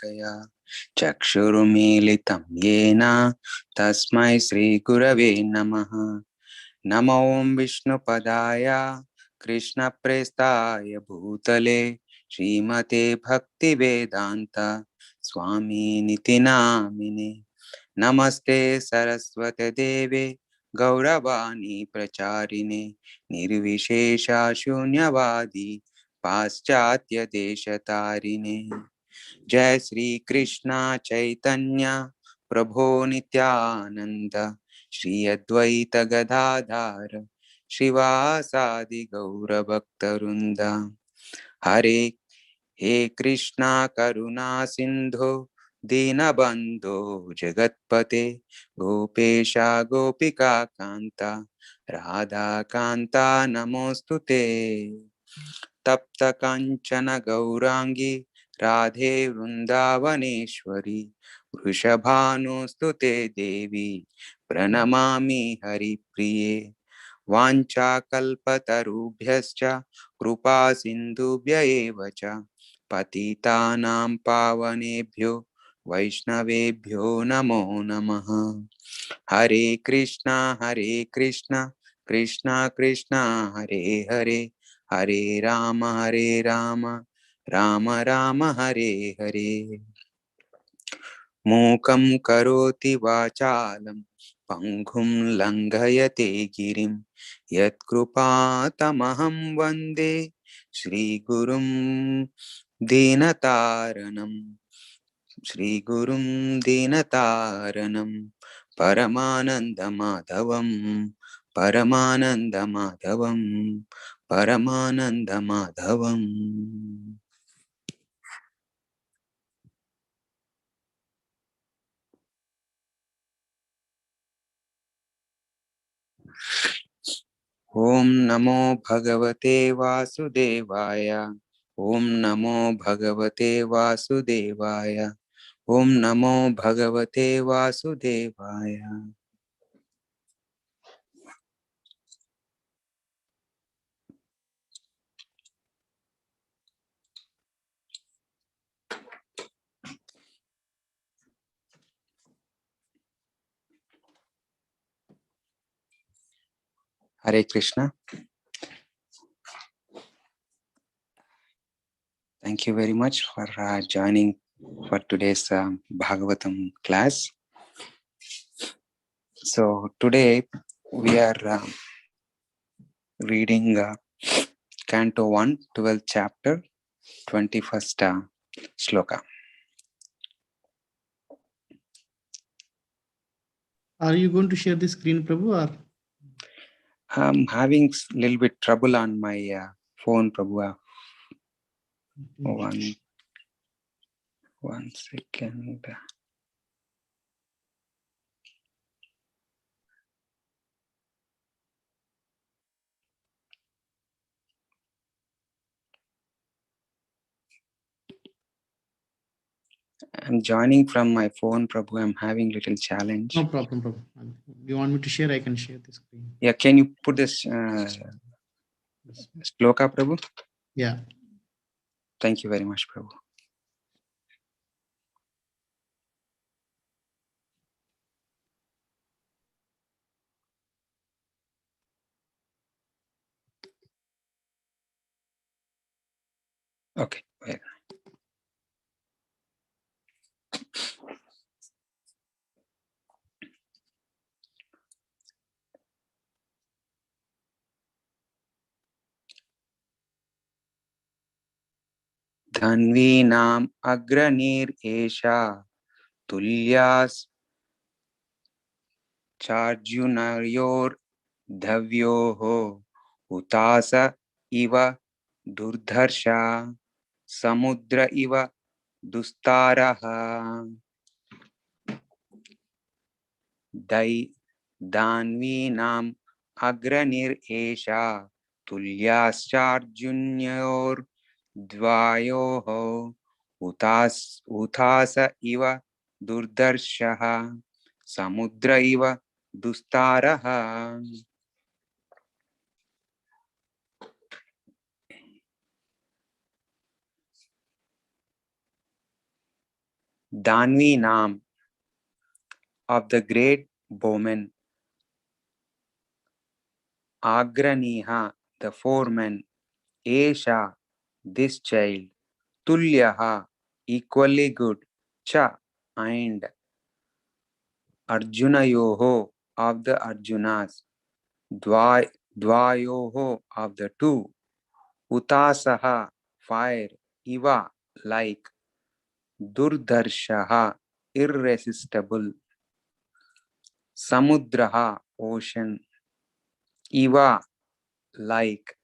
Shalakaya Chakshurumilitam Yena Tasmai Sri Gurave Namaha. Namo Om Vishnu Padaya Krishna Prestaya Bhutale Srimate Bhakti Vedanta Swami Niti Namine. Namaste Saraswate Deve Gauravani Pracharine Nirvishesha Shunyavadi Paschatya Deshatarine. Jai Sri Krishna Chaitanya Prabhu Nityananda Shri Advaita Gadadhara Shivasadi Gaura Bhaktarunda. Hare He Krishna Karuna Sindhu Dinabandhu Jagatpate Gopesha Gopika Kanta Radha Kanta Namostute. Tapta Kanchana Gaurangi Radhe Vrindavaneshwari Vrishabhanustute Devi Pranamami Hari Priye. Vancha kalpatarubhyascha kripa sindhubhya eva cha patitanam pavanebhyo vaishnavebhyo namo namaha. Hare Krishna Krishna Krishna Hare Hare Hare Rama Rama Rama Hare Hare. Mukam karoti vachalam Panghum langhayate girim Yat krupatamaham vande Shri Gurum Dinataranam. Shri Gurum Dinataranam Paramananda Madhavam Paramananda Madhavam Paramananda Madhavam. Om Namo Bhagavate Vasudevaya. Om Namo Bhagavate Vasudevaya. Om Namo Bhagavate Vasudevaya. Hare Krishna. Thank you very much for joining for today's Bhagavatam class. So today we are reading Canto 1, 12th chapter, 21st shloka. Are you going to share the screen, Prabhu? Or? I'm having a little bit trouble on my phone, Prabhu. One second. I'm joining from my phone, Prabhu. I'm having a little challenge. No problem, Prabhu. Do you want me to share? I can share the screen. Yeah, can you put this shloka, Prabhu? Yeah. Thank you very much, Prabhu. Okay. Wait. Dhanvinam agranir esha tulyas charjunayor dhavyoho utasa iva durdharsha samudra iva dustaraha. Dhanvinam agranir esha tulyascharjunyor dvayoho utasa iva durdarshaha samudra iva dustaraha. Danvi Nam of the great bowmen, Agraniha, the foreman, Esha, this child, Tulyaha, equally good, Cha, and Arjunayoho, of the Arjunas, Dvayoho, of the two, Utasaha, fire, Iva, like, Durdarshaha, irresistible, Samudraha, ocean, Iva, like,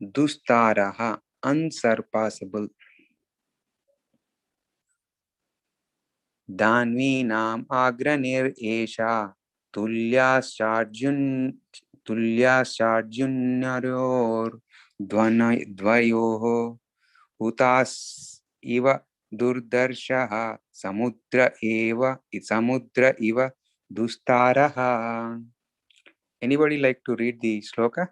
Dustaraha, unsurpassable, Danvinam agranir esha, Tulyasarjunaryor, Dvayoho, Hutas iva Durdarshaha, Samudra iva Dustaraha. Anybody like to read the shloka?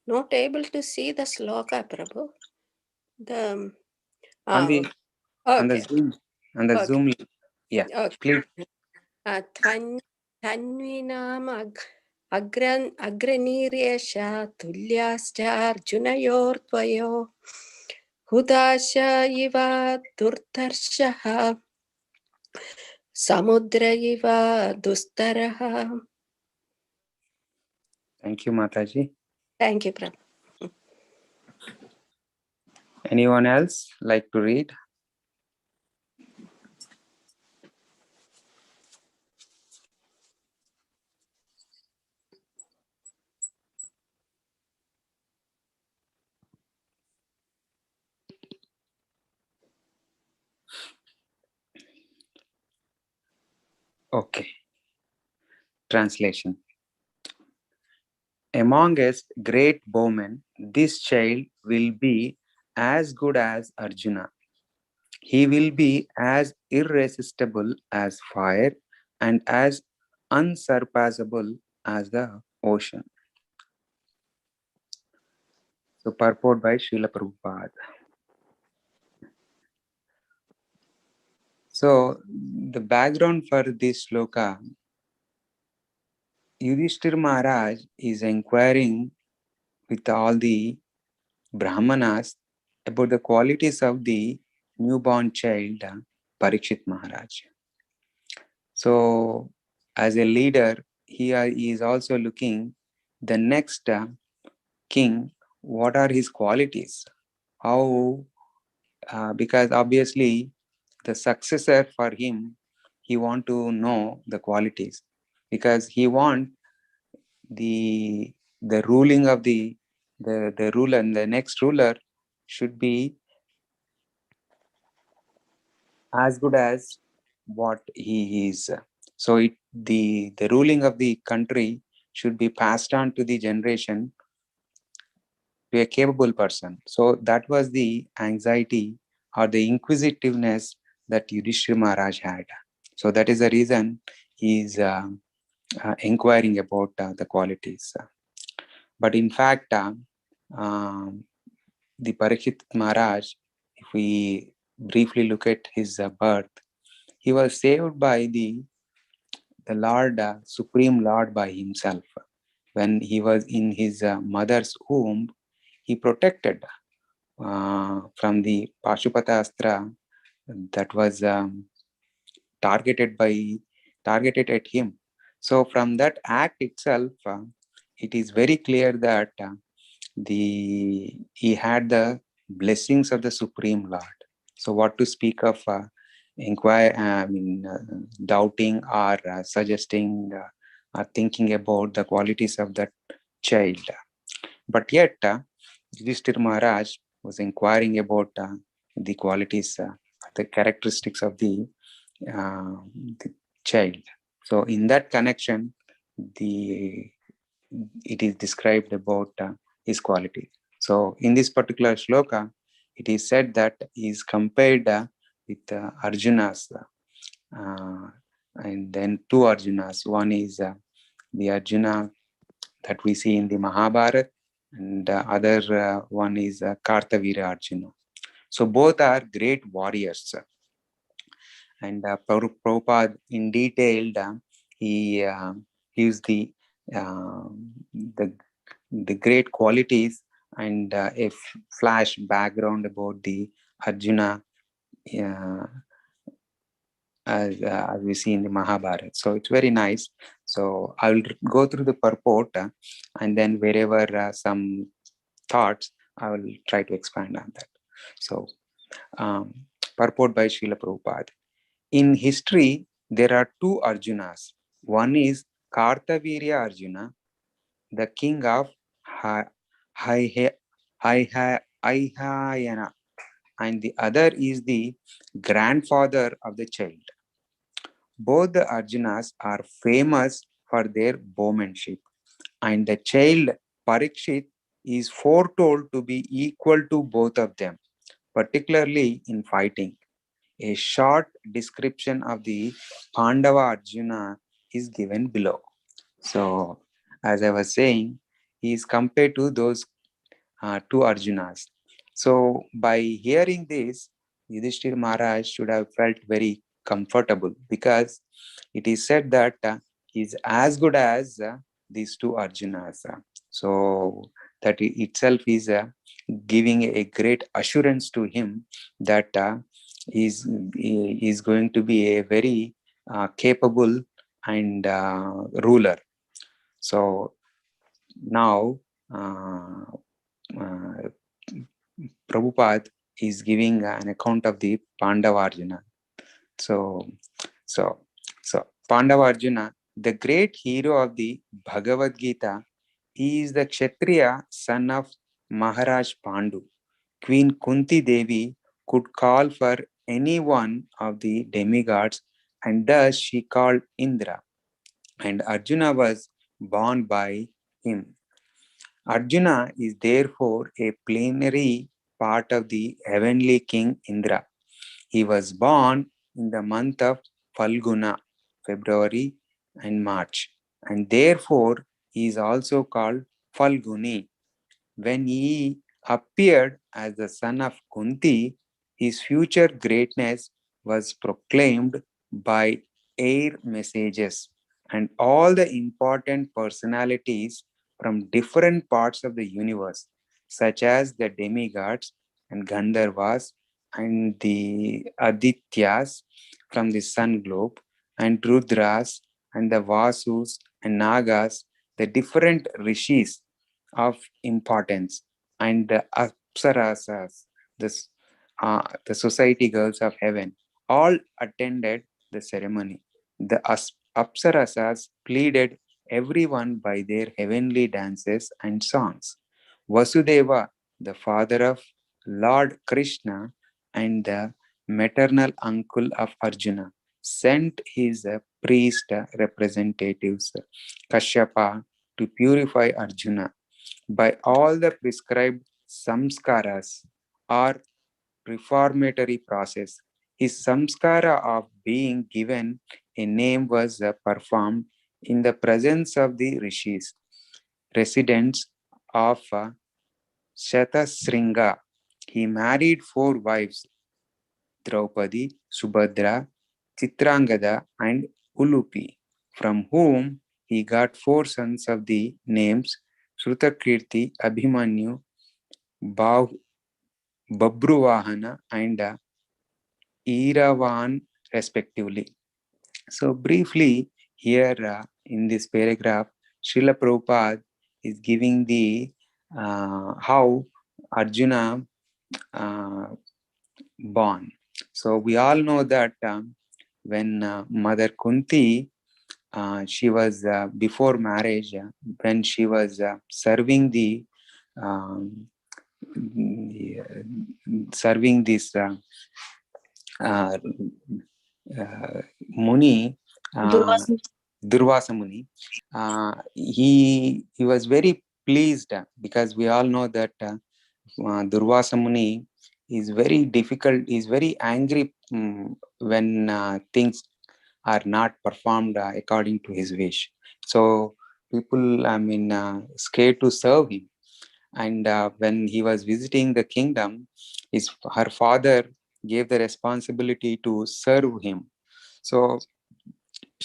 Not able to see the sloka, Prabhu. The On the okay. Zoom, on the Okay. Zoom, yeah, Okay. please. Tanvinam agraniriyasha tulyascharjunayortvayo hudasha iva durtarshaha samudra iva dustaraha. Thank you, Mataji. Thank you, Prabhu. Anyone else like to read? Okay. Translation. Amongst great bowmen, this child will be as good as Arjuna. He will be as irresistible as fire and as unsurpassable as the ocean. So, purport by Srila Prabhupada. So, the background for this shloka, Yudhishthir Maharaj is inquiring with all the Brahmanas about the qualities of the newborn child, Parikshit Maharaj. So, as a leader, he is also looking the next king, what are his qualities? How, because obviously the successor for him, he want to know the qualities, because he want the ruling of the ruler, and the next ruler should be as good as what he is. So the ruling of the country should be passed on to the generation to a capable person. So that was the anxiety or the inquisitiveness that Yudhishthira Maharaj had. So that is the reason he is inquiring about the qualities. But in fact, the Parikshit Maharaj, if we briefly look at his birth, he was saved by the Lord, Supreme Lord by himself. When he was in his mother's womb, he protected from the Pashupata Astra that was targeted at him. So from that act itself, it is very clear that he had the blessings of the Supreme Lord. So what to speak of doubting or suggesting or thinking about the qualities of that child. But yet, Yudhishthira Maharaj was inquiring about the qualities, the characteristics of the child. So in that connection, it is described about his quality. So in this particular shloka, it is said that he is compared with Arjuna's And then two Arjunas. One is the Arjuna that we see in the Mahabharata, and other one is Kartavira Arjuna. So both are great warriors. And Prabhupada in detail, he gives the the great qualities and a flash background about the Arjuna uh, as we see in the Mahabharata. So it's very nice. So I will go through the purport and then wherever some thoughts, I will try to expand on that. So purport by Srila Prabhupada. In history, there are two Arjunas. One is Kartavirya Arjuna, the king of Aihayana, and the other is the grandfather of the child. Both the Arjunas are famous for their bowmanship, and the child Parikshit is foretold to be equal to both of them, particularly in fighting. A short description of the Pandava Arjuna is given below. So, as I was saying, he is compared to those two Arjunas. So, by hearing this, Yudhishthir Maharaj should have felt very comfortable because it is said that he is as good as these two Arjunas. So, that itself is giving a great assurance to him that he is going to be a very capable and ruler. So now uh, Prabhupada is giving an account of the Pandava Arjuna. So, so, so Pandava Arjuna, the great hero of the Bhagavad Gita, he is the Kshatriya son of Maharaj Pandu. Queen Kunti Devi could call for any one of the demigods, and thus she called Indra, and Arjuna was born by him. Arjuna is therefore a plenary part of the heavenly king Indra. He was born in the month of Falguna, February and March, and therefore he is also called Falguni. When he appeared as the son of Kunti, his future greatness was proclaimed by air messages, and all the important personalities from different parts of the universe, such as the demigods and Gandharvas and the Adityas from the sun globe, and Rudras and the Vasus and Nagas, the different rishis of importance, and the Apsarasas, the society girls of heaven, all attended the ceremony. The Apsarasas pleaded everyone by their heavenly dances and songs. Vasudeva, the father of Lord Krishna and the maternal uncle of Arjuna, sent his priest representatives, Kashyapa, to purify Arjuna by all the prescribed samskaras or reformatory process. His samskara of being given a name was performed in the presence of the rishis, residents of Shatasringa. He married four wives: Draupadi, Subhadra, Chitrangada, and Ulupi, from whom he got four sons of the names Shrutakirti, Abhimanyu, Babruvahana, and Iravan, respectively. So, briefly, here in this paragraph, Srila Prabhupada is giving the how Arjuna born. So, we all know that when Mother Kunti, she was before marriage, when she was serving the um, serving this uh, Muni, Durvasa Muni, he was very pleased because we all know that Durvasa Muni is very difficult, is very angry when things are not performed according to his wish. So people, scared to serve him. And when he was visiting the kingdom, her father gave the responsibility to serve him. So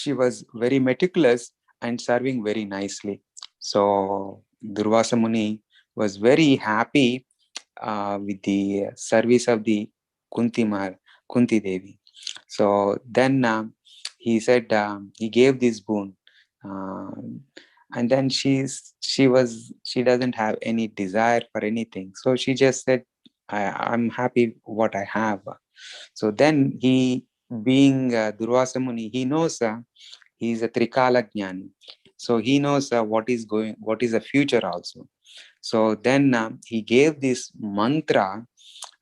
she was very meticulous and serving very nicely. So Durvasa Muni was very happy with the service of the Kunti Devi. So then he said, he gave this boon. Uh, and then she doesn't have any desire for anything. So she just said, I'm happy what I have. So then he, being Durvasa Muni, he knows he is a Trikala Jnani. So he knows what is the future also. So then he gave this mantra,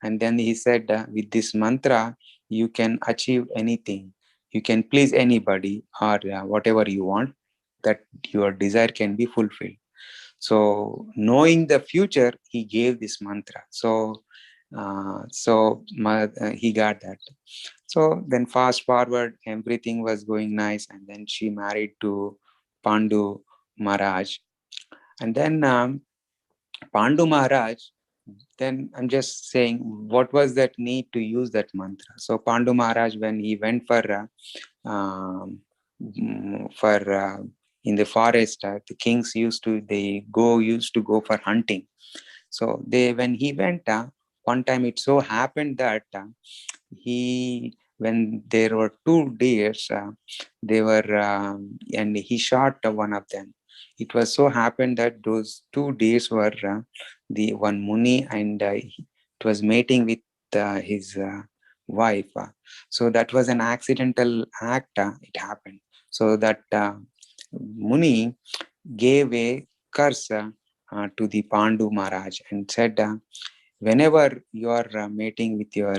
and then he said, with this mantra, you can achieve anything. You can please anybody, or whatever you want, that your desire can be fulfilled. So knowing the future, he gave this mantra. So he got that. So then fast forward, everything was going nice, and then she married to Pandu Maharaj. And then Pandu Maharaj, then I'm just saying, what was that need to use that mantra? So Pandu Maharaj, when he went for in the forest, the kings used to go for hunting. So when he went, one time it so happened that when there were two deers, and he shot one of them. It was so happened that those two deers were the one Muni, and it was mating with his wife. So that was an accidental act. It happened. So that Muni gave a curse to the Pandu Maharaj and said, whenever you are mating with your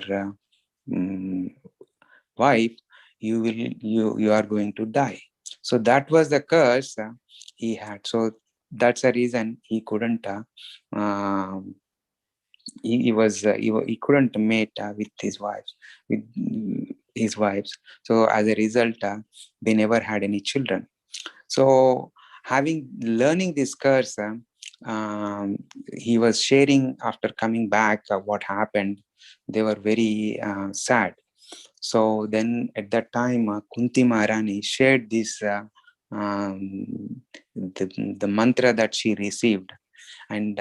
mm, wife, you are going to die. So that was the curse he had. So that's the reason he couldn't he couldn't mate with his wives. So as a result, they never had any children. So learning this curse, he was sharing after coming back what happened. They were very sad. So then at that time, Kunti Maharani shared this the mantra that she received, and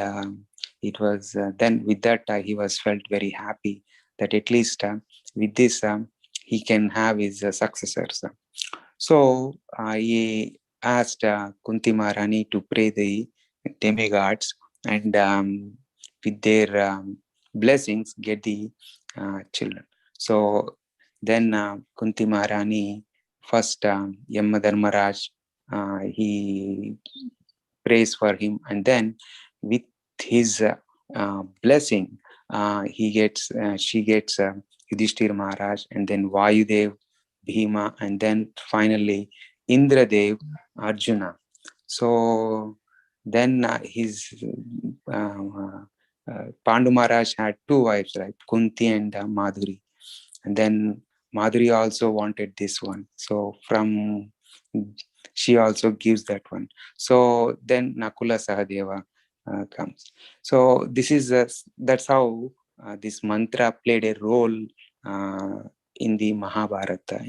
it was then with that he was felt very happy that at least with this he can have his successors. So he asked Kunti Maharani to pray the demigods, and with their blessings get the children. So then Kunti Maharani first Yamadharmaraj, he prays for him, and then with his blessing, she gets Yudhishthir Maharaj, and then Vayudev, Bhima, and then finally Indradev, Arjuna. So then Pandu Maharaj had two wives, right? Kunti and Madhuri. And then Madhuri also wanted this one. So she also gives that one. So then Nakula Sahadeva comes. So that's how this mantra played a role in the Mahabharata.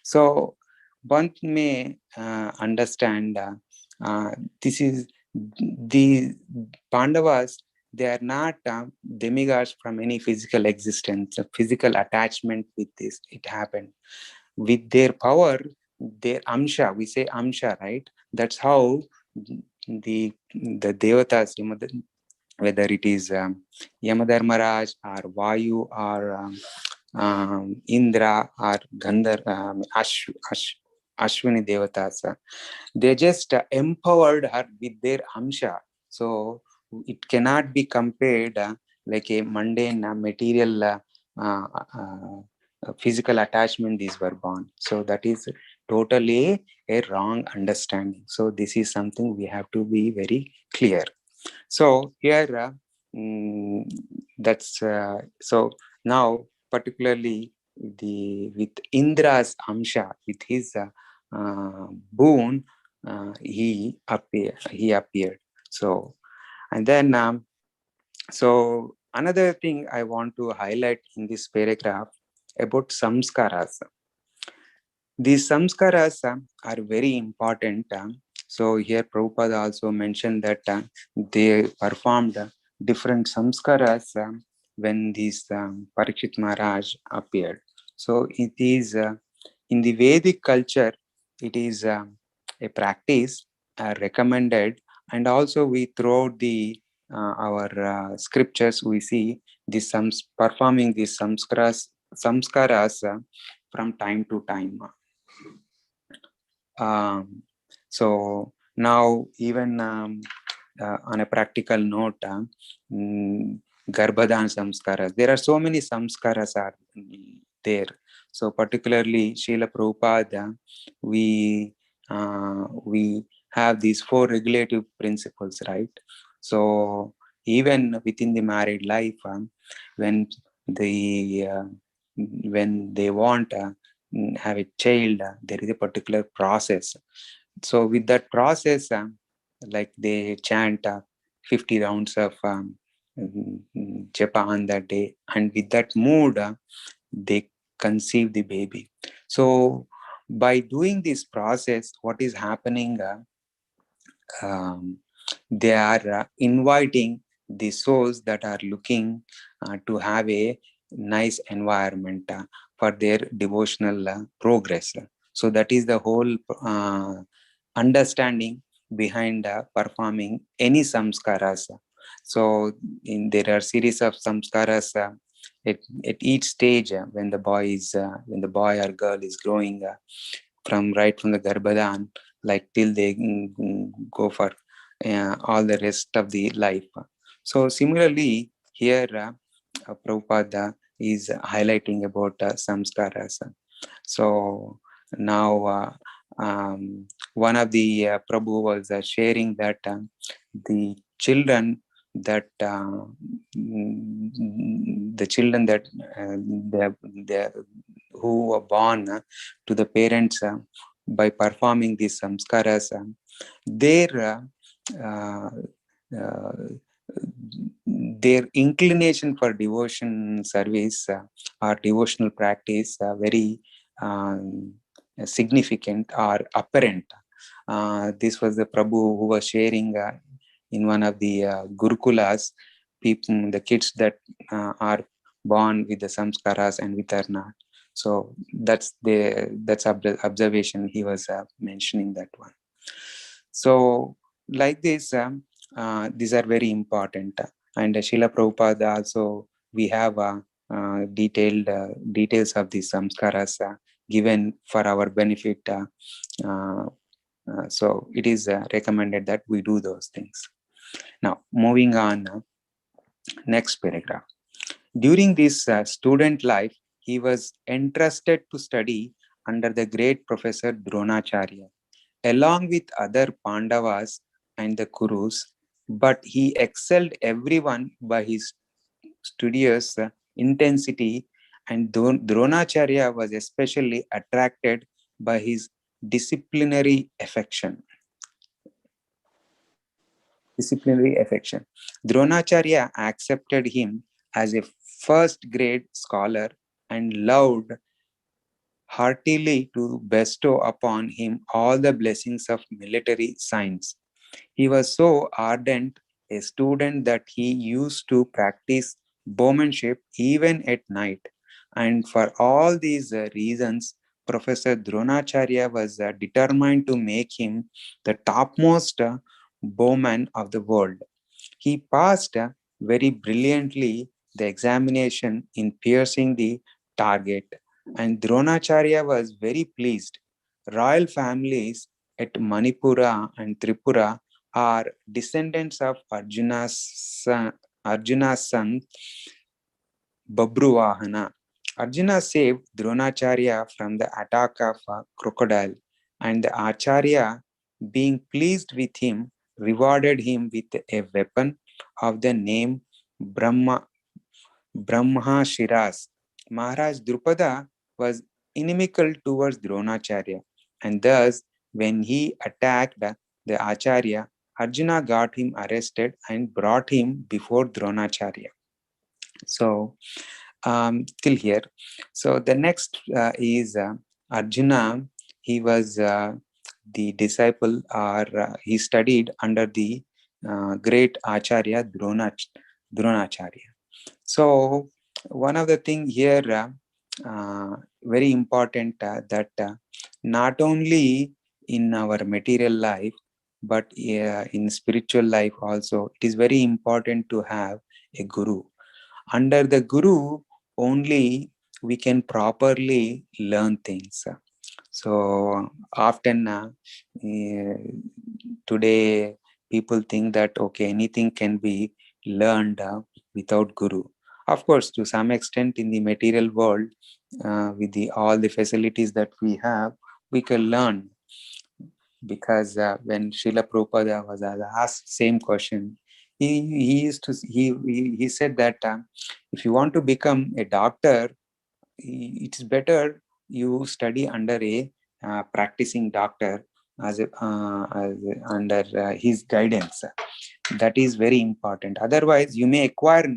So one may understand this is the Pandavas. They are not demigods from any physical existence, a physical attachment with this. It happened with their power, their amsha. We say amsha, right? That's how the devatas, whether it is Yamadharmaraj or Vayu or Indra or Ashwini devatas, they just empowered her with their amsha. So it cannot be compared like a mundane material physical attachment these were born. So that is totally a wrong understanding. So this is something we have to be very clear. So here that's so now particularly with Indra's Amsha, with his boon, he appeared. So, and then so another thing I want to highlight in this paragraph about samskaras. These samskaras are very important. So here Prabhupada also mentioned that they performed different samskaras when this Parikshit Maharaj appeared. So it is in the Vedic culture, it is a practice recommended, and also we throughout the our scriptures we see this performing these samskaras from time to time. So now even on a practical note, Garbhadan samskaras. There are so many samskaras are there. So particularly Srila Prabhupada, we have these 4 regulative principles, right? So even within the married life, when the when they want have a child, there is a particular process. So with that process, like they chant 50 rounds of japa on that day, and with that mood, they conceive the baby. So by doing this process, what is happening? Um, they are inviting the souls that are looking to have a nice environment for their devotional progress. So that is the whole understanding behind performing any samskaras. So there are series of samskaras at each stage when the boy or girl is growing from the Garbhadan, like till they go for all the rest of the life. So similarly, here Prabhupada is highlighting about samskaras. So now one of the Prabhu was sharing that the children that the children that they who were born to the parents by performing these samskaras, their uh, uh, their inclination for devotion service or devotional practice very significant or apparent. This was the Prabhu who was sharing in one of the Gurukulas, people, the kids that are born with the samskaras and with are not. So that's observation he was mentioning that one. So like this, these are very important. And Srila Prabhupada also, we have detailed details of these samskaras given for our benefit. So it is recommended that we do those things. Now, moving on, next paragraph. During this student life, he was entrusted to study under the great professor Dronacharya, along with other Pandavas and the Kurus, but he excelled everyone by his studious intensity, and Dronacharya was especially attracted by his disciplinary affection. Disciplinary affection. Dronacharya accepted him as a first grade scholar and loved heartily to bestow upon him all the blessings of military science. He was so ardent a student that he used to practice bowmanship even at night. And for all these reasons, Professor Dronacharya was determined to make him the topmost bowman of the world. He passed very brilliantly the examination in piercing the target, and Dronacharya was very pleased. Royal families at Manipura and Tripura are descendants of Arjuna's son Babruvahana. Arjuna saved Dronacharya from the attack of a crocodile, and the Acharya, being pleased with him, rewarded him with a weapon of the name Brahma Shiras. Maharaj Drupada was inimical towards Dronacharya, and thus when he attacked the Acharya, Arjuna got him arrested and brought him before Dronacharya. So till here. So the next is Arjuna. He was the disciple, or he studied under the great Acharya Dronacharya. So one of the thing here, very important, that not only in our material life, but in spiritual life also, it is very important to have a guru. Under the guru only we can properly learn things. So often today people think that okay, anything can be learned without guru. Of course, to some extent in the material world, with all the facilities that we have, we can learn. Because when Srila Prabhupada was asked same question, he used to he said that if you want to become a doctor, it is better you study under a practicing doctor, under his guidance. That is very important. Otherwise, you may acquire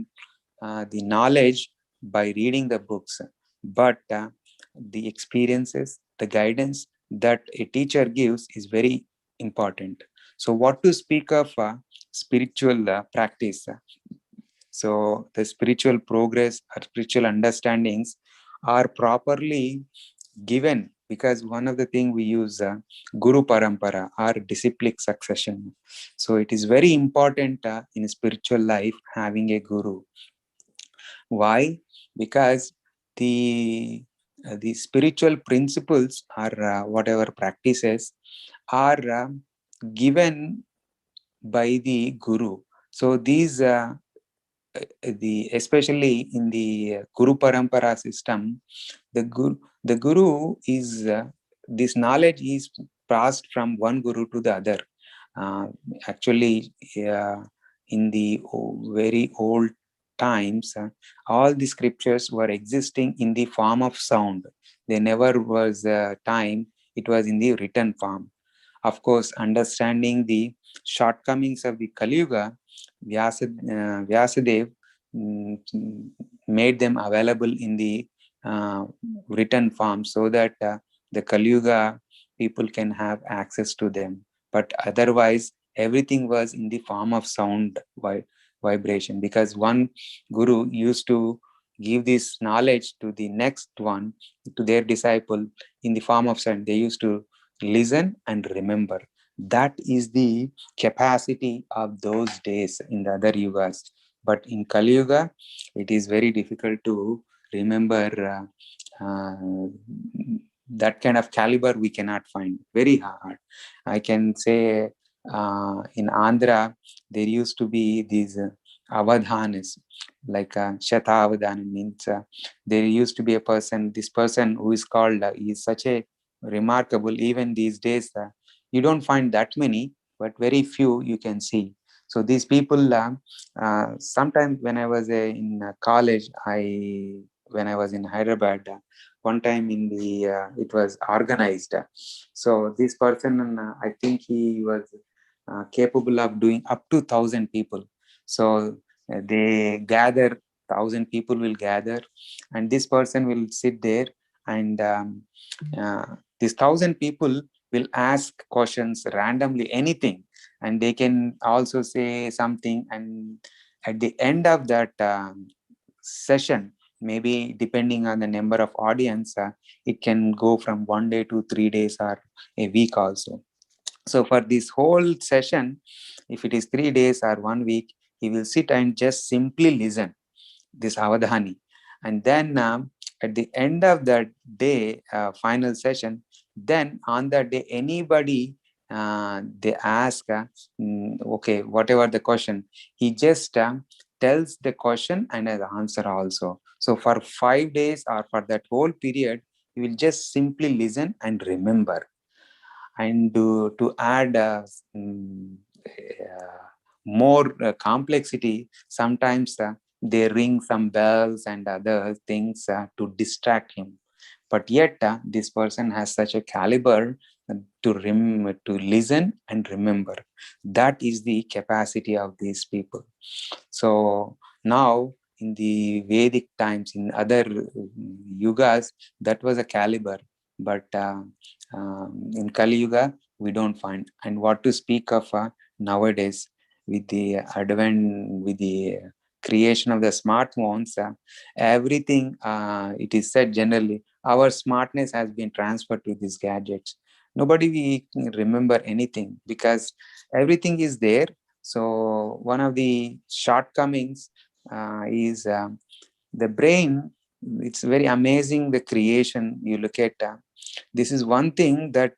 the knowledge by reading the books, but the experiences, the guidance that a teacher gives is very important. So, what to speak of spiritual practice? So, the spiritual progress or spiritual understandings are properly given, because one of the things we use Guru Parampara or disciplic succession. So, it is very important in spiritual life having a guru. Why? Because the spiritual principles or whatever practices are given by the guru. So these the especially in the Guru Parampara system, the guru is this knowledge is passed from one guru to the other. Uh, Actually, in the very old times, all the scriptures were existing in the form of sound. There never was a time it was in the written form. Of course, understanding the shortcomings of the Kali Yuga, Vyasadev mm, made them available in the written form, so that the Kali Yuga people can have access to them. But otherwise, everything was in the form of sound vibration, because one guru used to give this knowledge to the next one, to their disciple, in the form of sound. They used to listen and remember. That is the capacity of those days in the other yugas. But in Kali Yuga, it is very difficult to remember that kind of caliber. We cannot find. Very hard. I can say in Andhra, there used to be these avadhanas, like Shata means there used to be a person, this person who is called, he is such a remarkable, even these days, you don't find that many, but very few you can see. So these people, sometimes when I was in college, when I was in Hyderabad, one time in the it was organized. So this person, I think he was capable of doing up to 1,000 people. So they gather, 1,000 people will gather, and this person will sit there, and these 1,000 people will ask questions randomly, anything, and they can also say something. And at the end of that session, maybe depending on the number of audience, it can go from 1 day to 3 days or a week also. So for this whole session, if it is 3 days or 1 week, he will sit and just simply listen this avadhani. And then at the end of that day, final session, then on that day, anybody they ask, okay, whatever the question, he just tells the question and the answer also. So for 5 days or for that whole period, you will just simply listen and remember. And to add more complexity, sometimes they ring some bells and other things to distract him. But yet, this person has such a caliber to listen and remember. That is the capacity of these people. So now, in the Vedic times, in other yugas, that was a caliber. But in Kali Yuga, we don't find. And what to speak of nowadays, with the with the creation of the smartphones, everything, it is said generally, our smartness has been transferred to these gadgets. Nobody we remember anything because everything is there. So one of the shortcomings is the brain. It's very amazing, the creation. You look at this is one thing that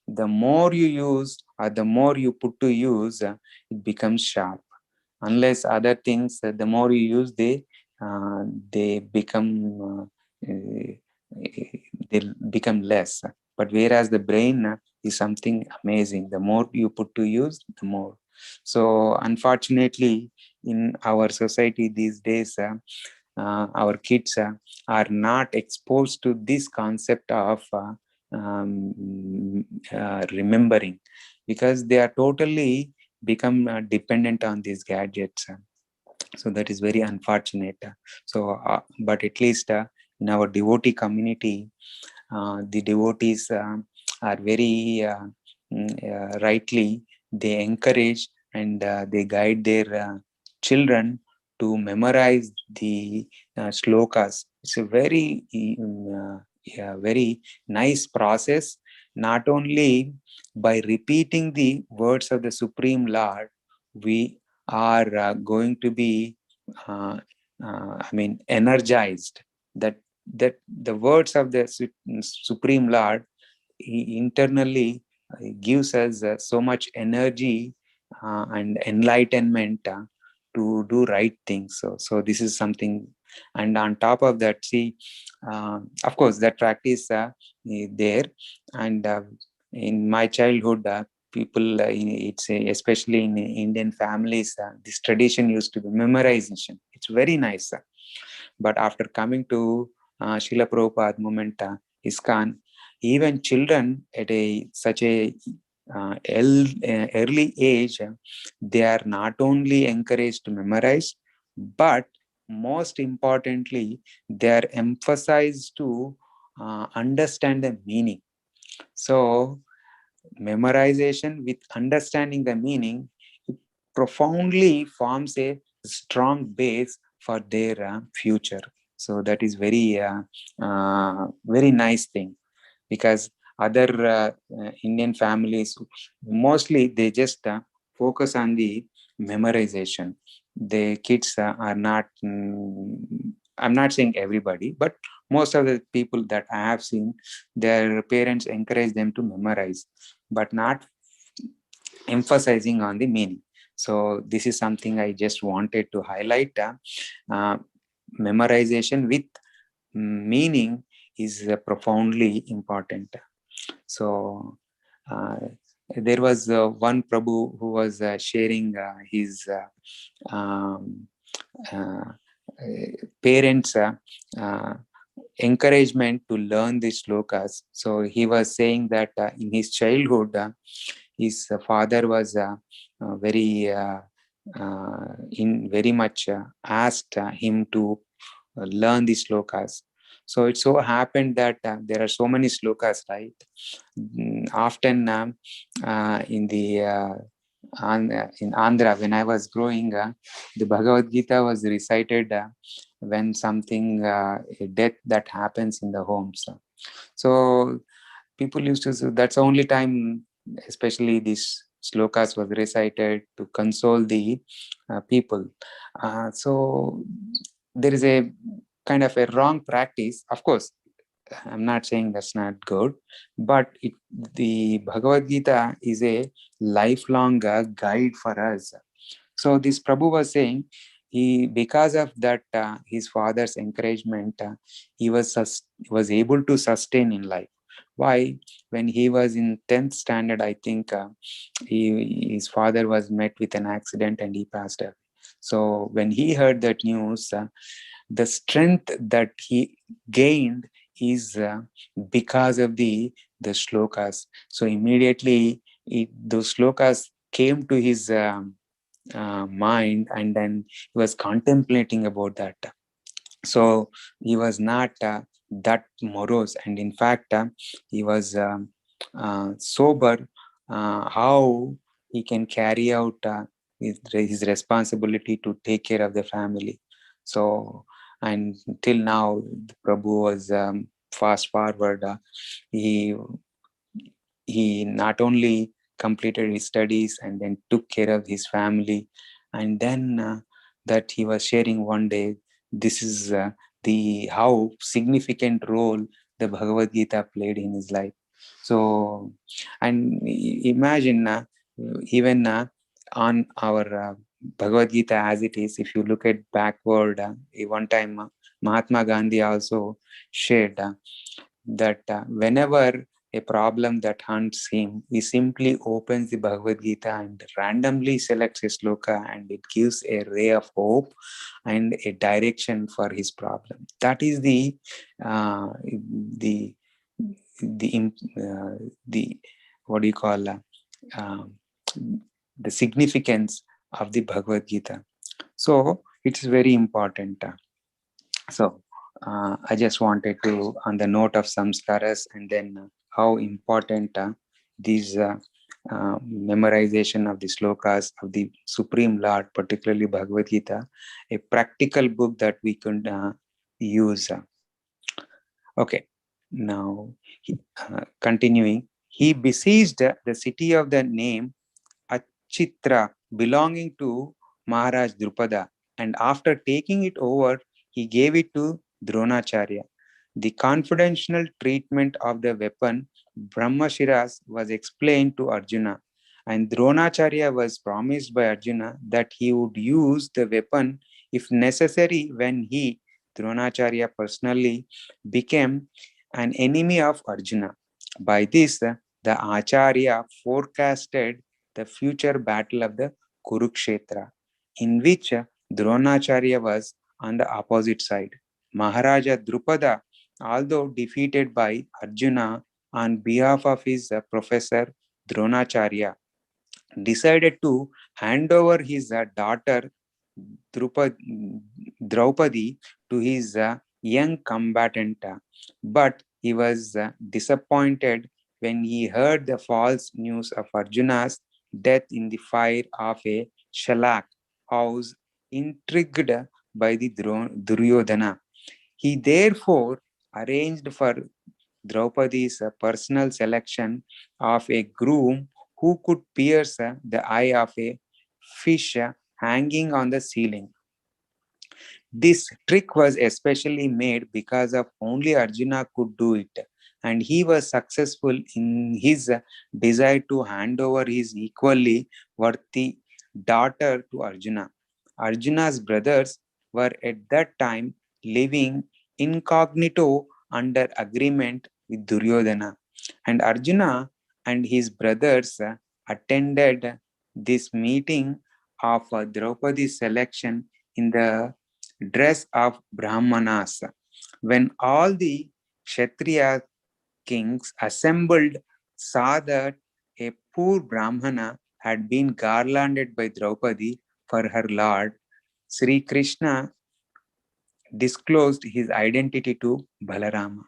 the more you use or the more you put to use, it becomes sharp. Unless other things, the more you use, they become they become less. But whereas the brain is something amazing. The more you put to use, the more. So unfortunately, in our society these days, our kids are not exposed to this concept of remembering, because they are totally become dependent on these gadgets. So that is very unfortunate. But at least in our devotee community, the devotees are very rightly, they encourage and they guide their children to memorize the shlokas. It's a very very nice process. Not only by repeating the words of the Supreme Lord, we are going to be energized, that the words of the Supreme Lord internally gives us so much energy and enlightenment to do right things. So this is something. And on top of that, see, of course, that practice there. And in my childhood, people, it's especially in Indian families, this tradition used to be memorization. It's very nice. But after coming to Srila Prabhupada movement, ISKCON, even children at such a early age, they are not only encouraged to memorize, but most importantly, they are emphasized to understand the meaning. So memorization with understanding the meaning, it profoundly forms a strong base for their future. So that is very nice thing, because other Indian families, mostly they just focus on the memorization. The kids are not, I'm not saying everybody, but most of the people that I have seen, their parents encourage them to memorize, but not emphasizing on the meaning. So this is something I just wanted to highlight. Uh, Memorization with meaning is profoundly important. So there was one Prabhu who was sharing his uh, parents' encouragement to learn these shlokas. So he was saying that in his childhood, his father was very much asked him to learn these shlokas. So it so happened that there are so many shlokas, right? Often in Andhra, when I was growing, the Bhagavad Gita was recited when something a death that happens in the homes. So people used to say that's the only time, especially these slokas was recited to console the people. So there is a kind of a wrong practice. Of course, I'm not saying that's not good, but the Bhagavad Gita is a lifelong guide for us. So this Prabhu was saying, because of that, his father's encouragement, he was able to sustain in life. Why? When he was in 10th standard, I think his father was met with an accident and he passed away. So when he heard that news, the strength that he gained is because of the shlokas. So immediately those shlokas came to his mind, and then he was contemplating about that. So he was not that morose, and in fact he was sober, how he can carry out his responsibility to take care of the family. So, and till now the Prabhu was fast forward, he not only completed his studies and then took care of his family, and then that he was sharing one day, this is the how significant role the Bhagavad Gita played in his life. So, and imagine even on our Bhagavad Gita as it is, if you look at backward, one time Mahatma Gandhi also shared that whenever a problem that haunts him, he simply opens the Bhagavad Gita and randomly selects a sloka, and it gives a ray of hope and a direction for his problem. That is uh, the the what do you call um, the significance of the Bhagavad Gita. So it's very important. So I just wanted to, on the note of samskaras, and then how important these memorization of the slokas of the Supreme Lord, particularly Bhagavad Gita, a practical book that we could use. Okay, now continuing, he besieged the city of the name Achitra belonging to Maharaj Drupada, and after taking it over, he gave it to Dronacharya. The confidential treatment of the weapon Brahmashiras was explained to Arjuna, and Dronacharya was promised by Arjuna that he would use the weapon if necessary when he, Dronacharya, personally became an enemy of Arjuna. By this, the Acharya forecasted the future battle of the Kurukshetra, in which Dronacharya was on the opposite side. Maharaja Drupada, although defeated by Arjuna on behalf of his professor Dronacharya, decided to hand over his daughter Draupadi to his young combatant. But he was disappointed when he heard the false news of Arjuna's death in the fire of a Shalak house intrigued by the Duryodhana. He therefore arranged for Draupadi's personal selection of a groom who could pierce the eye of a fish hanging on the ceiling. This trick was especially made because of only Arjuna could do it, and he was successful in his desire to hand over his equally worthy daughter to Arjuna. Arjuna's brothers were at that time living incognito under agreement with Duryodhana, and Arjuna and his brothers attended this meeting of Draupadi's selection in the dress of Brahmanas. When all the Kshatriya kings assembled saw that a poor Brahmana had been garlanded by Draupadi for her lord, Sri Krishna disclosed his identity to Balarama.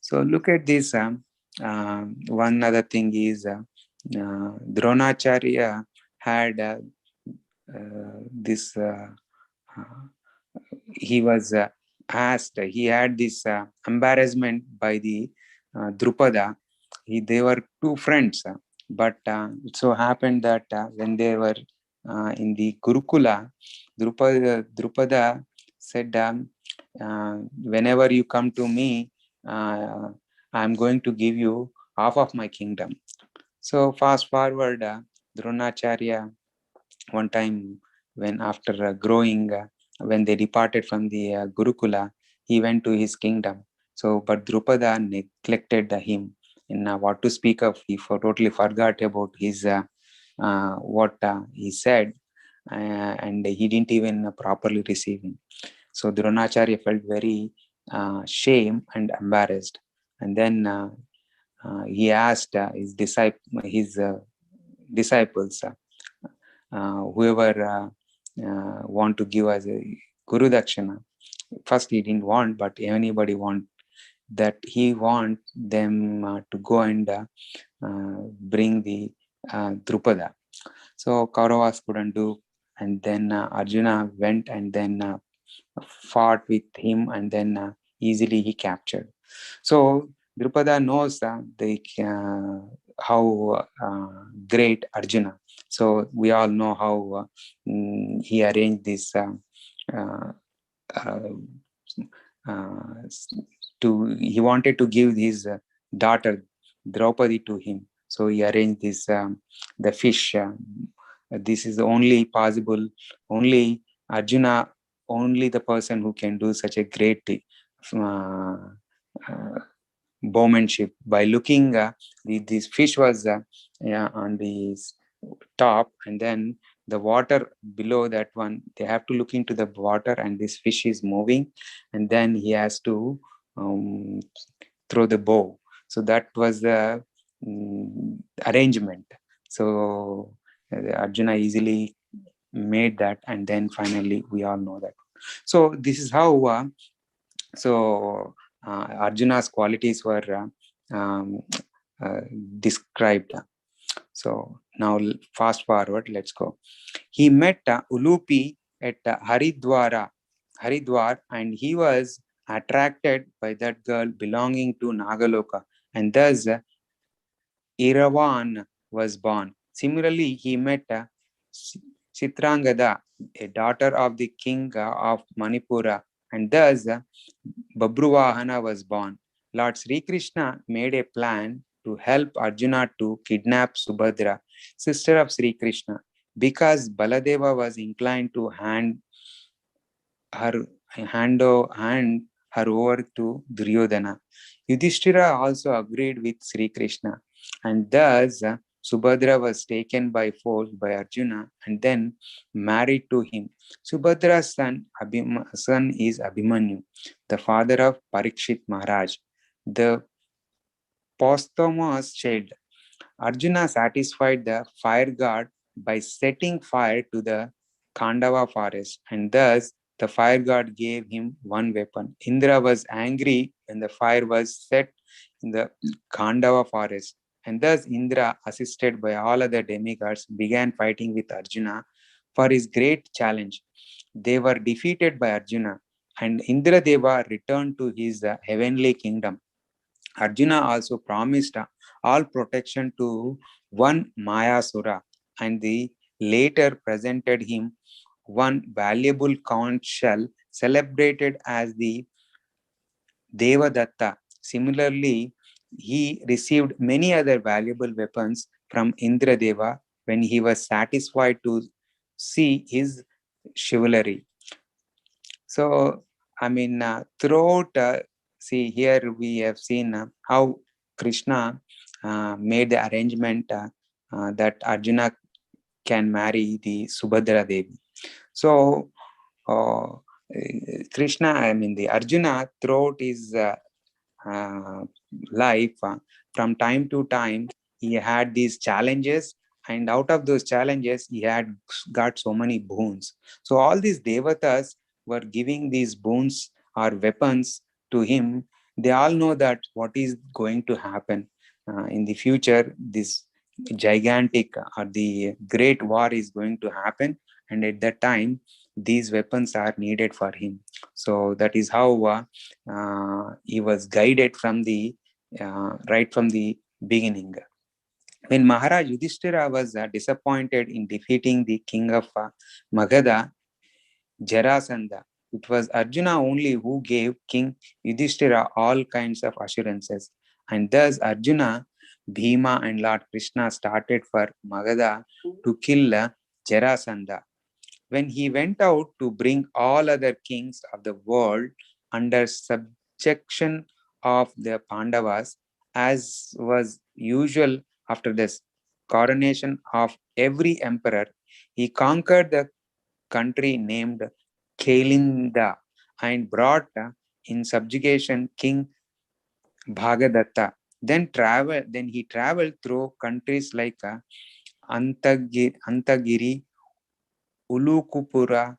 So look at this. One other thing is Dronacharya had this he was asked, he had this embarrassment by the Drupada. They were two friends, but it so happened that when they were in the Gurukula, Drupada said, whenever you come to me, I'm going to give you half of my kingdom. So fast forward, Dronacharya, one time when after growing, when they departed from the Gurukula, he went to his kingdom. So, but Drupada neglected him. And what to speak of, he totally forgot about his what he said. and he didn't even properly receive him. So Dronacharya felt very shame and embarrassed, and then he asked his disciples, whoever want to give as a Guru Dakshina. First he didn't want, but anybody want, that he want them to go and bring the Drupada. So Kauravas couldn't do, and then Arjuna went and then fought with him, and then easily he captured. So Drupada knows how great Arjuna. So we all know how he arranged this uh, uh, he wanted to give his daughter Draupadi to him. So he arranged this the fish. This is only possible. Only Arjuna, only the person who can do such a great uh, uh, bowmanship. By looking, this fish was yeah, on the top, and then the water below that one, they have to look into the water, and this fish is moving, and then he has to um, throw the bow. So that was the arrangement. So Arjuna easily made that, and then finally we all know that. So this is how Arjuna's qualities were uh, described. So now fast forward, let's go. He met Ulupi at Haridwar, and he was attracted by that girl belonging to Nagaloka, and thus Iravan was born. Similarly, he met Chitrangada, a daughter of the king of Manipura, and thus Babruvahana was born. Lord Sri Krishna made a plan to help Arjuna to kidnap Subhadra, sister of Sri Krishna, because Baladeva was inclined to her hand her over to Duryodhana. Yudhishthira also agreed with Sri Krishna, and thus Subhadra was taken by force by Arjuna and then married to him. Subhadra's son is Abhimanyu, the father of Parikshit Maharaj, the posthumous child. Arjuna satisfied the fire god by setting fire to the Khandava forest, and thus the fire god gave him one weapon. Indra was angry when the fire was set in the Khandava forest, and thus Indra, assisted by all other demigods, began fighting with Arjuna for his great challenge. They were defeated by Arjuna, and Indra Deva returned to his heavenly kingdom. Arjuna also promised all protection to one Mayasura, and the later presented him one valuable conch shell celebrated as the Devadatta. Similarly, he received many other valuable weapons from Indradeva when he was satisfied to see his chivalry. So, I mean, throughout, see here we have seen how Krishna made the arrangement that Arjuna can marry the Subhadra Devi. So, Krishna, I mean, the Arjuna throughout his uh, life, from time to time, he had these challenges, and out of those challenges, he had got so many boons. So all these devatas were giving these boons or weapons to him. They all know that what is going to happen in the future. This gigantic or the great war is going to happen, and at that time, these weapons are needed for him. So that is how he was guided from the right from the beginning. When Maharaj Yudhishthira was disappointed in defeating the king of Magadha, Jarasandha, it was Arjuna only who gave King Yudhishthira all kinds of assurances. And thus Arjuna, Bhima, and Lord Krishna started for Magadha to kill Jarasandha. When he went out to bring all other kings of the world under subjection of the Pandavas, as was usual after the coronation of every emperor, he conquered the country named Kalinda and brought in subjugation King Bhagadatta. Then he traveled through countries like Antagiri, Ulukupura,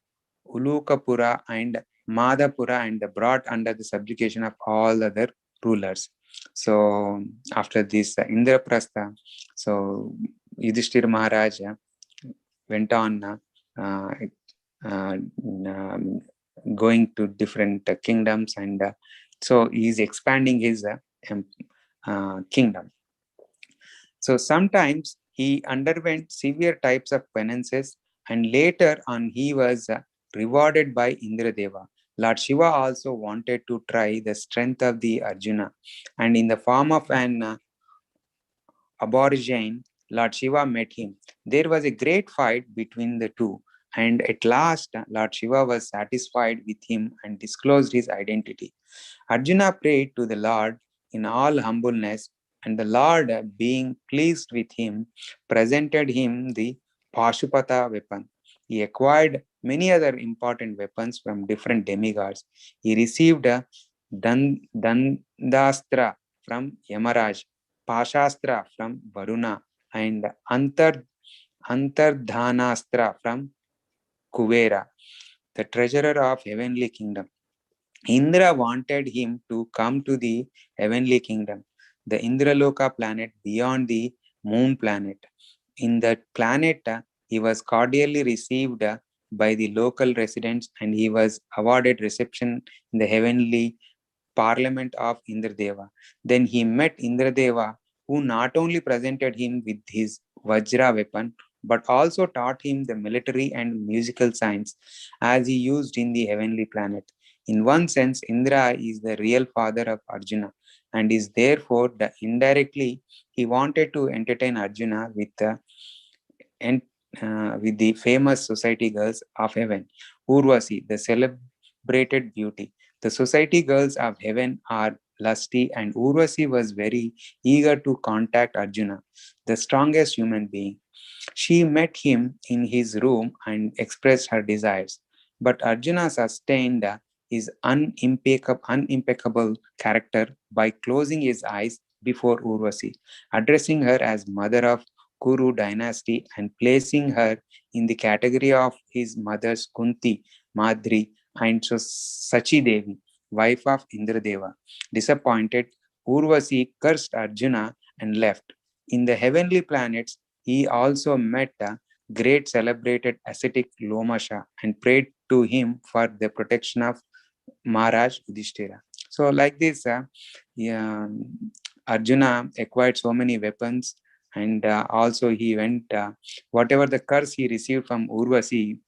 Ulukapura, and Madhapura, and brought under the subjugation of all other rulers. So after this Indraprastha, so Yudhishthira Maharaj went on going to different kingdoms, and so he is expanding his kingdom. So sometimes he underwent severe types of penances, and later on he was rewarded by Indradeva. Lord Shiva also wanted to try the strength of the Arjuna, and in the form of an aborigine, Lord Shiva met him. There was a great fight between the two, and at last Lord Shiva was satisfied with him and disclosed his identity. Arjuna prayed to the Lord in all humbleness, and the Lord, being pleased with him, presented him the Pashupata weapon. He acquired many other important weapons from different demigods. He received a Dandastra from Yamaraj, Pashastra from Varuna, and Antardhanastra from Kuvera, the treasurer of heavenly kingdom. Indra wanted him to come to the heavenly kingdom, the Indraloka planet beyond the moon planet. In that planet, he was cordially received by the local residents, and he was awarded reception in the heavenly parliament of Indradeva. Then he met Indradeva, who not only presented him with his Vajra weapon, but also taught him the military and musical science as he used in the heavenly planet. In one sense, Indra is the real father of Arjuna, and is therefore indirectly he wanted to entertain Arjuna and with the famous society girls of heaven, Urvasi, the celebrated beauty. The society girls of heaven are lusty, and Urvasi was very eager to contact Arjuna, the strongest human being. She met him in his room and expressed her desires. But Arjuna sustained his unimpeccable character by closing his eyes before Urvasi, addressing her as mother of Kuru dynasty and placing her in the category of his mothers Kunti, Madri, and Sachi Devi, wife of Indradeva. Disappointed, Urvasi cursed Arjuna and left. In the heavenly planets, he also met a great celebrated ascetic Lomasha and prayed to him for the protection of Maharaj Yudhishthira. So, like this, yeah, Arjuna acquired so many weapons, and also he went, whatever the curse he received from Urvasi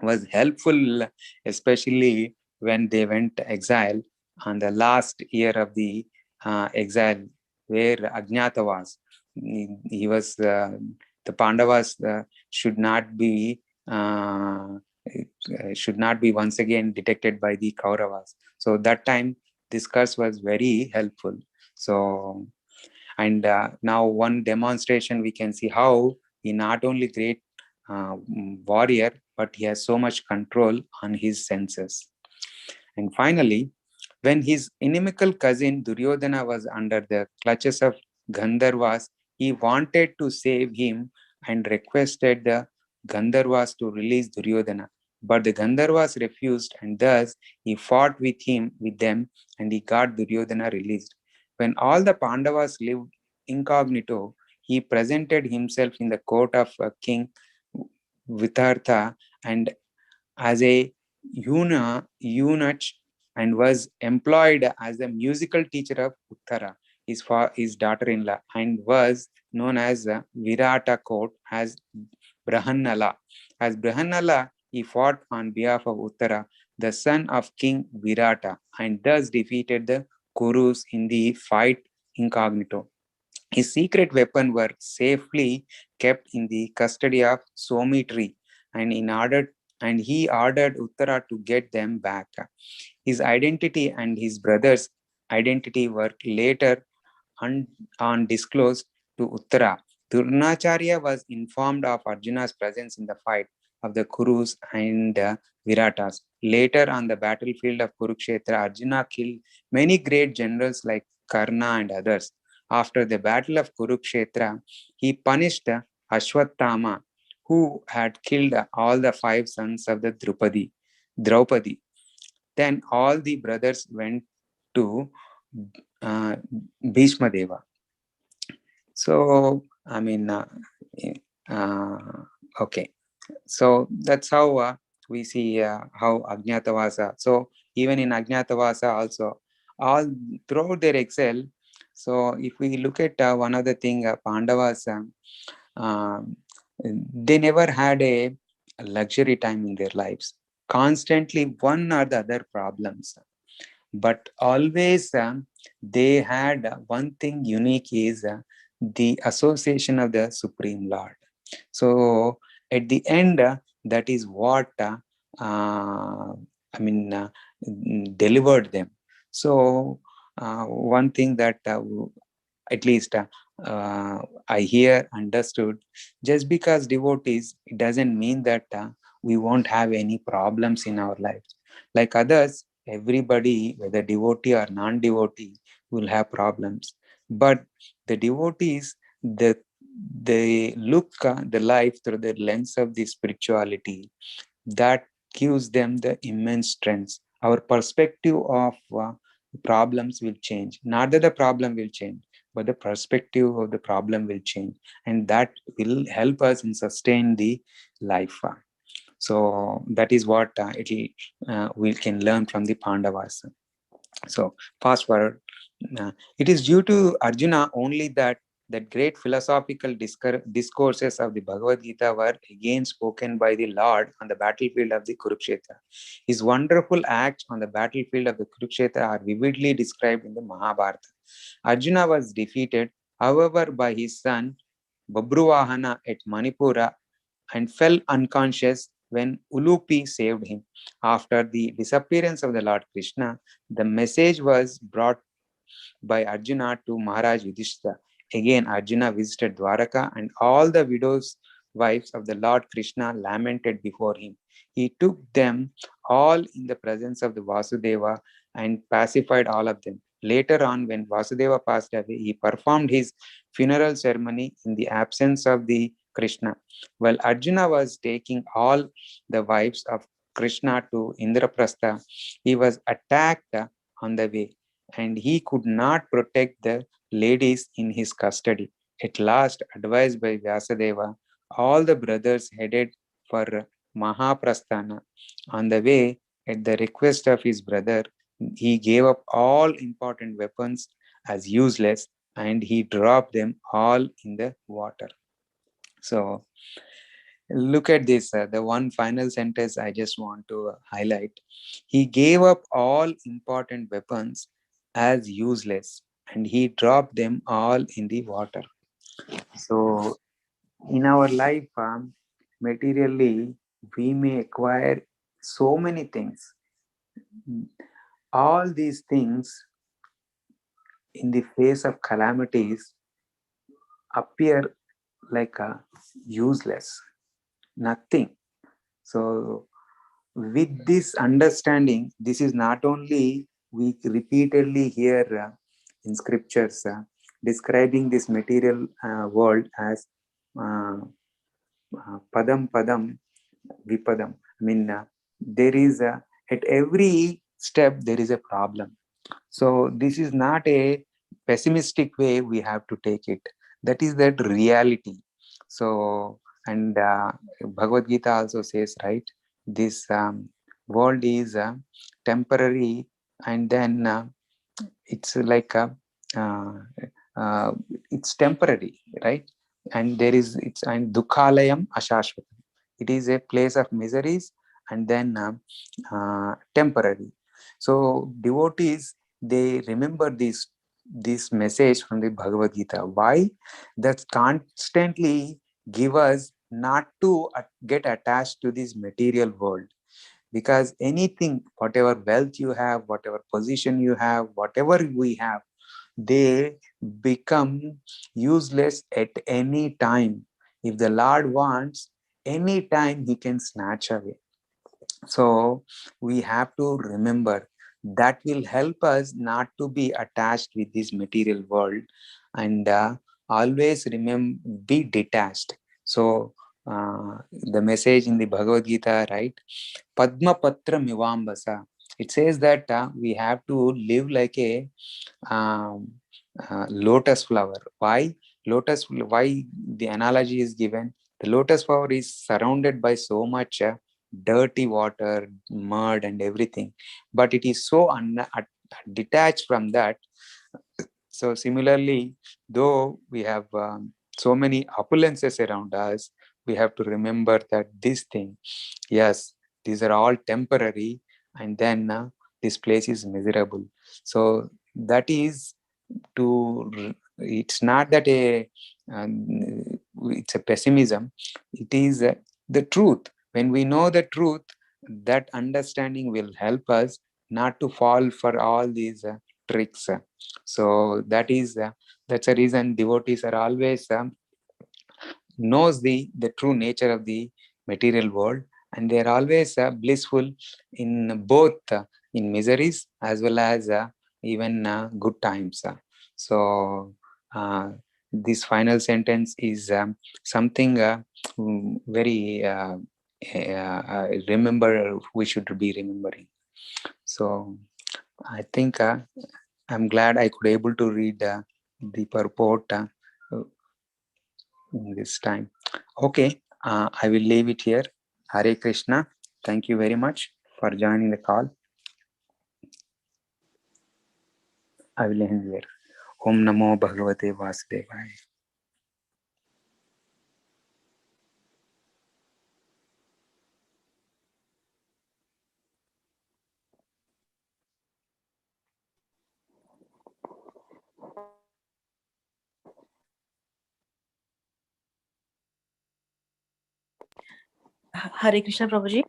was helpful, especially when they went exile on the last year of the exile, where Ajnata was. He was, the Pandavas uh, should not be once again detected by the Kauravas. So that time, this curse was very helpful. So, and now one demonstration we can see how he not only great warrior, but he has so much control on his senses. And finally, when his inimical cousin Duryodhana was under the clutches of Gandharvas, he wanted to save him and requested the Gandharvas to release Duryodhana. But the Gandharvas refused, and thus he fought with them, and he got Duryodhana released. When all the Pandavas lived incognito, he presented himself in the court of King Vitartha and as a eunuch, and was employed as the musical teacher of Uttara, his daughter-in-law, and was known as Virata court as Brahannala. As Brahannala, he fought on behalf of Uttara, the son of King Virata, and thus defeated the Kurus in the fight incognito. His secret weapon were safely kept in the custody of Somi tree, and he ordered Uttara to get them back. His identity and his brother's identity were later undisclosed to Uttara. Dronacharya was informed of Arjuna's presence in the fight, of the Kurus and Viratas. Later on the battlefield of Kurukshetra, Arjuna killed many great generals like Karna and others. After the battle of Kurukshetra, he punished Ashwatthama, who had killed all the 5 sons of the Draupadi. Then all the brothers went to uh, Bhishma Deva. So, I mean, uh, okay. So that's how we see how Ajnatavasa. So even in Ajnatavasa also, all throughout their exile. So if we look at one other thing, Pandavas, um, they never had a luxury time in their lives. Constantly one or the other problems. But always they had one thing unique is the association of the Supreme Lord. So at the end, that is what I mean delivered them. So one thing that at least I hear understood, just because devotees, it doesn't mean that we won't have any problems in our lives. Like others, everybody, whether devotee or non-devotee, will have problems. But the devotees, they look the life through the lens of the spirituality that gives them the immense strength. Our perspective of problems will change. Not that the problem will change, but the perspective of the problem will change, and that will help us in sustain the life. So that is what we can learn from the Pandavas. So fast forward. It is due to Arjuna only that great philosophical discourses of the Bhagavad Gita were again spoken by the Lord on the battlefield of the Kurukshetra. His wonderful acts on the battlefield of the Kurukshetra are vividly described in the Mahabharata. Arjuna was defeated, however, by his son Babruvahana at Manipura and fell unconscious when Ulupi saved him. After the disappearance of the Lord Krishna, the message was brought by Arjuna to Maharaj Yudhishthira. Again, Arjuna visited Dwaraka, and all the widows' wives of the Lord Krishna lamented before him. He took them all in the presence of the Vasudeva and pacified all of them. Later on, when Vasudeva passed away, he performed his funeral ceremony in the absence of the Krishna. While Arjuna was taking all the wives of Krishna to Indraprastha, he was attacked on the way, and he could not protect the ladies in his custody. At last, advised by Vyasadeva, all the brothers headed for Mahaprasthana. On the way, at the request of his brother, he gave up all important weapons as useless, and he dropped them all in the water. So, look at this, the one final sentence I just want to highlight. He gave up all important weapons as useless, and he dropped them all in the water. So, in our life, materially, we may acquire so many things. All these things, in the face of calamities, appear like a useless, nothing. So, with this understanding, this is not only we repeatedly hear in scriptures describing this material world as uh, padam padam vipadam. I mean, there is at every step there is a problem. So this is not a pessimistic way we have to take it. That is that reality. So, and Bhagavad Gita also says, right, this world is temporary, and then it's like a, uh, uh, it's temporary, right? And there is, it's and dukhalayam ashashvatam. It is a place of miseries, and then temporary. So devotees, they remember this message from the Bhagavad Gita. Why? That constantly give us not to get attached to this material world, because anything, whatever wealth you have, whatever position you have, whatever we have, they become useless at any time. If the Lord wants, anytime he can snatch away. So we have to remember that will help us not to be attached with this material world, and always remember, be detached. So the message in the Bhagavad Gita, right? Padma Patra Mivambasa. It says that we have to live like a um, lotus flower. Why? Why the analogy is given? The lotus flower is surrounded by so much dirty water, mud, and everything, but it is so detached from that. So similarly, though we have so many opulences around us, we have to remember that this thing, yes, these are all temporary, and then this place is miserable. So that is it's not that it's a pessimism. It is the truth. When we know the truth, that understanding will help us not to fall for all these tricks. So that's a reason devotees are always knows the true nature of the material world, and they are always blissful in both in miseries as well as even good times. So this final sentence is something very remember, we should be remembering. So I think I'm glad I could able to read the purport this time. Okay, I will leave it here. Hare Krishna. Thank you very much for joining the call. I will end here. Om Namo Bhagavate Vasudevaya. Hare Krishna, Prabhuji.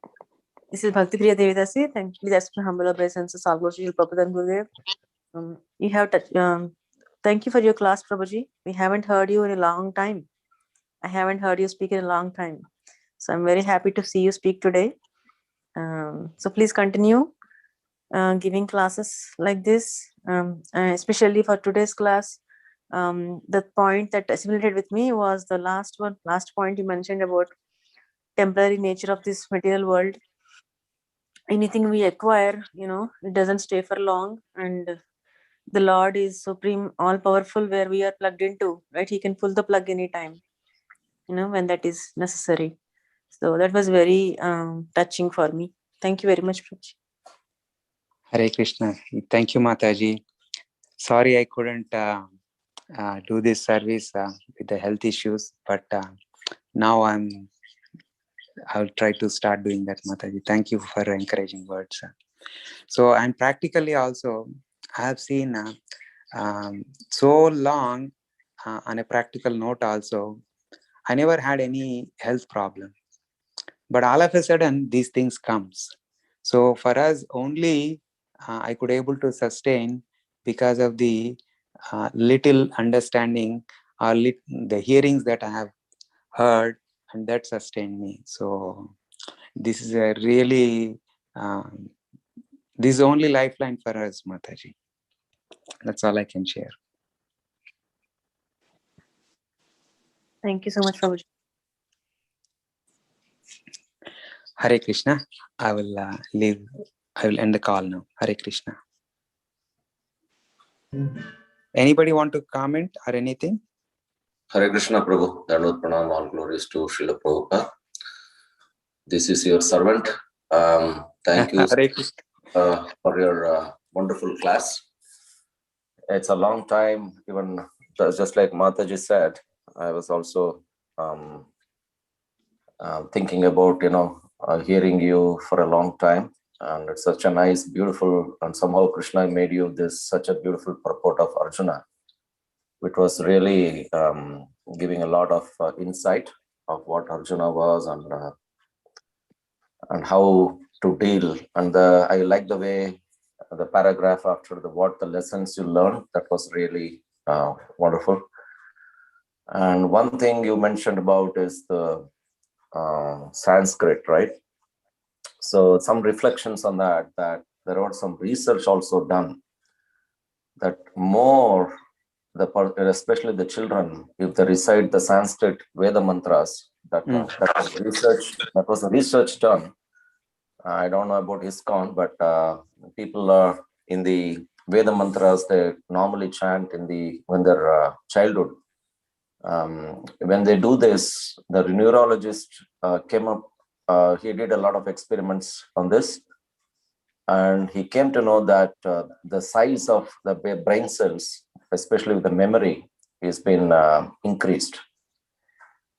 This is Bhakti Priya Devidasi. Thank you. That's my humble obeisances. Almost Shri Prabhupada and Gurudev. You have thank you for your class, Prabhuji. We haven't heard you in a long time. I haven't heard you speak in a long time. So I'm very happy to see you speak today. So please continue giving classes like this, especially for today's class. The point that assimilated with me was the last point you mentioned about temporary nature of this material world. Anything we acquire, it doesn't stay for long, and the Lord is supreme, all powerful, where we are plugged into, right? He can pull the plug anytime, when that is necessary. So that was very touching for me. Thank you very much, Prabhuji. Hare Krishna. Thank you, Mataji. Sorry I couldn't do this service with the health issues, but now I'll try to start doing that, Mataji. Thank you for encouraging words. So, and practically also, I have seen so long on a practical note also, I never had any health problem, but all of a sudden these things comes. So for us only, I could able to sustain because of the little understanding or the hearings that I have heard, and that sustained me. So this is a really this is only lifeline for us, Mataji. That's all I can share. Thank you so much, Prabhuji. Hare Krishna. I will end the call now. Hare Krishna. Anybody want to comment or anything? Hare Krishna, Prabhu. Dandavat Pranam, all glories to Srila Prabhupada. This is your servant. Thank you for your wonderful class. It's a long time, even just like Mataji said, I was also thinking about, hearing you for a long time. And it's such a nice, beautiful, and somehow Krishna made you such a beautiful purport of Arjuna, which was really giving a lot of insight of what Arjuna was and how to deal. And I like the way the paragraph after what the lessons you learned, that was really wonderful. And one thing you mentioned about is the Sanskrit, right? So some reflections on that there was some research also done that more especially the children, if they recite the Sanskrit Veda mantras, that was research done. I don't know about ISKCON, but people in the Veda mantras, they normally chant when they're childhood. When they do this, the neurologist came up, he did a lot of experiments on this, and he came to know that the size of the brain cells, especially with the memory, has been increased.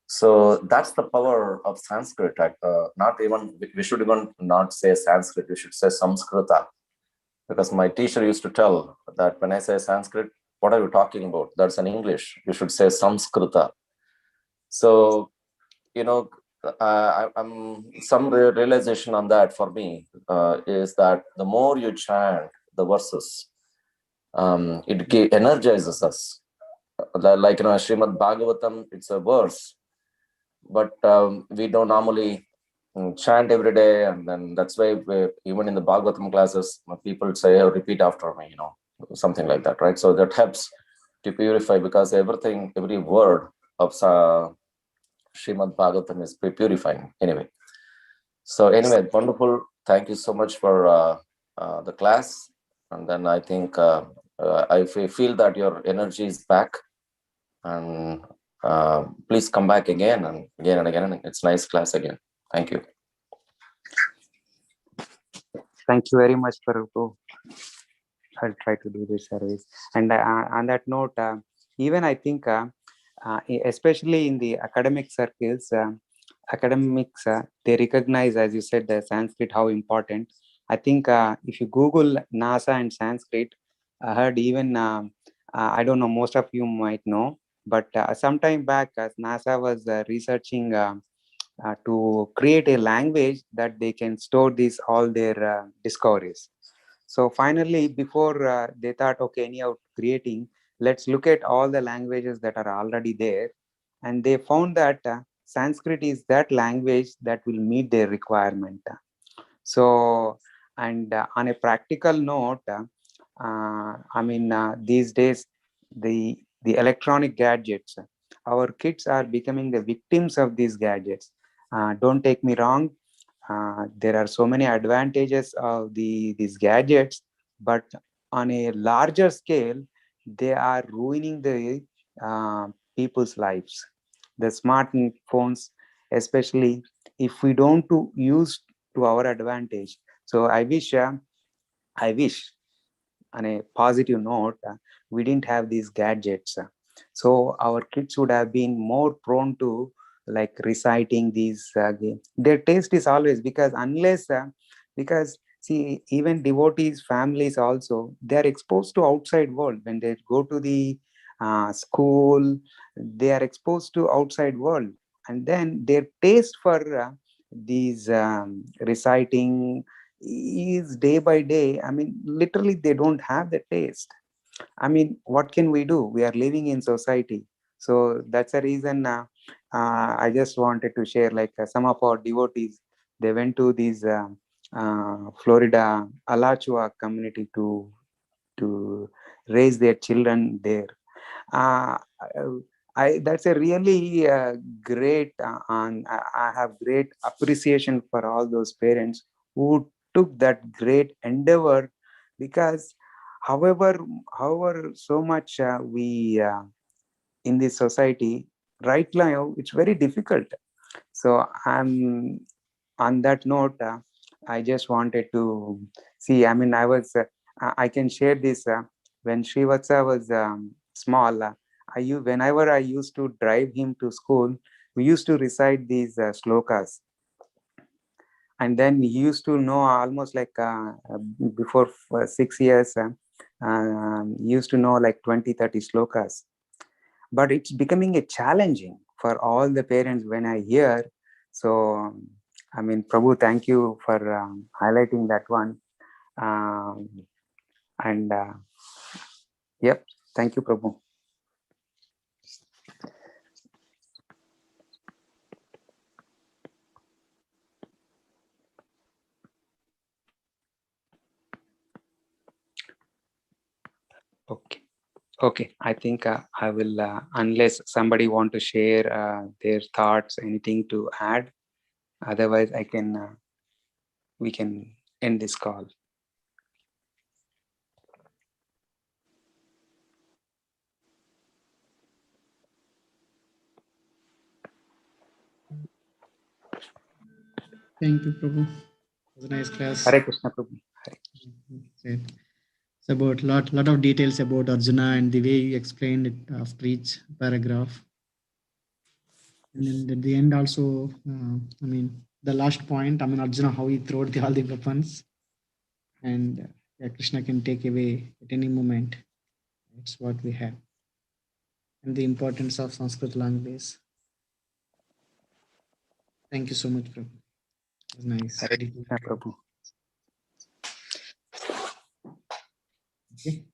So that's the power of Sanskrit. We should even not say Sanskrit, we should say Samskrita. Because my teacher used to tell that when I say Sanskrit, what are you talking about? That's in English. You should say Samskrita. So, some realization on that for me is that the more you chant the verses, it energizes us. Like, Srimad Bhagavatam, it's a verse, but we don't normally chant every day, and then that's why even in the Bhagavatam classes, people say, oh, repeat after me, something like that, right? So that helps to purify, because every word of Srimad Bhagavatam is purifying anyway. So anyway, wonderful. Thank you so much for the class. And then I think I feel that your energy is back, and please come back again and again and again. It's nice class again. Thank you. Thank you very much, Prabhu. I'll try to do this service. And on that note, even I think, especially in the academic circles, academics, they recognize, as you said, the Sanskrit, how important. I think if you Google NASA and Sanskrit, I heard even, I don't know, most of you might know, but some time back, NASA was researching to create a language that they can store all their discoveries. So finally, before they thought, okay, anyhow, creating, let's look at all the languages that are already there. And they found that Sanskrit is that language that will meet their requirement. So, and on a practical note, these days, the electronic gadgets, our kids are becoming the victims of these gadgets. Don't take me wrong. There are so many advantages of these gadgets, but on a larger scale, they are ruining the people's lives. The smartphones, especially if we don't use to our advantage. So I wish on a positive note, we didn't have these gadgets. So our kids would have been more prone to like reciting these games. Their taste is always, because see, even devotees, families also, they are exposed to outside world. When they go to the school, they are exposed to outside world. And then their taste for these reciting is day by day. I mean, literally, they don't have the taste. I mean, what can we do? We are living in society. So that's a reason I just wanted to share, like some of our devotees, they went to these Florida Alachua community to raise their children there. Uh, that's a really great, I have great appreciation for all those parents who took that great endeavor, because however so much we in this society right now, it's very difficult. So I'm on that note, I just wanted to see, I mean, I can share this, when Srivatsa was small, whenever I used to drive him to school, we used to recite these slokas. And then he used to know almost like before 6 years, he used to know like 20-30 slokas. But it's becoming a challenging for all the parents when I hear. So, I mean, Prabhu, thank you for highlighting that one. And yep, thank you, Prabhu. Okay, I think I will, unless somebody want to share their thoughts, anything to add. Otherwise, we can end this call. Thank you, Prabhu. It was a nice class. Hare Krishna, Prabhu. Hare. Great. It's about lot of details about Arjuna and the way you explained it after each paragraph. And then at the end also, the last point, Arjuna, how he threw all the weapons, and Krishna can take away at any moment. That's what we have. And the importance of Sanskrit language. Thank you so much, Prabhu. It was nice. Hare Krishna, Prabhu. Okay.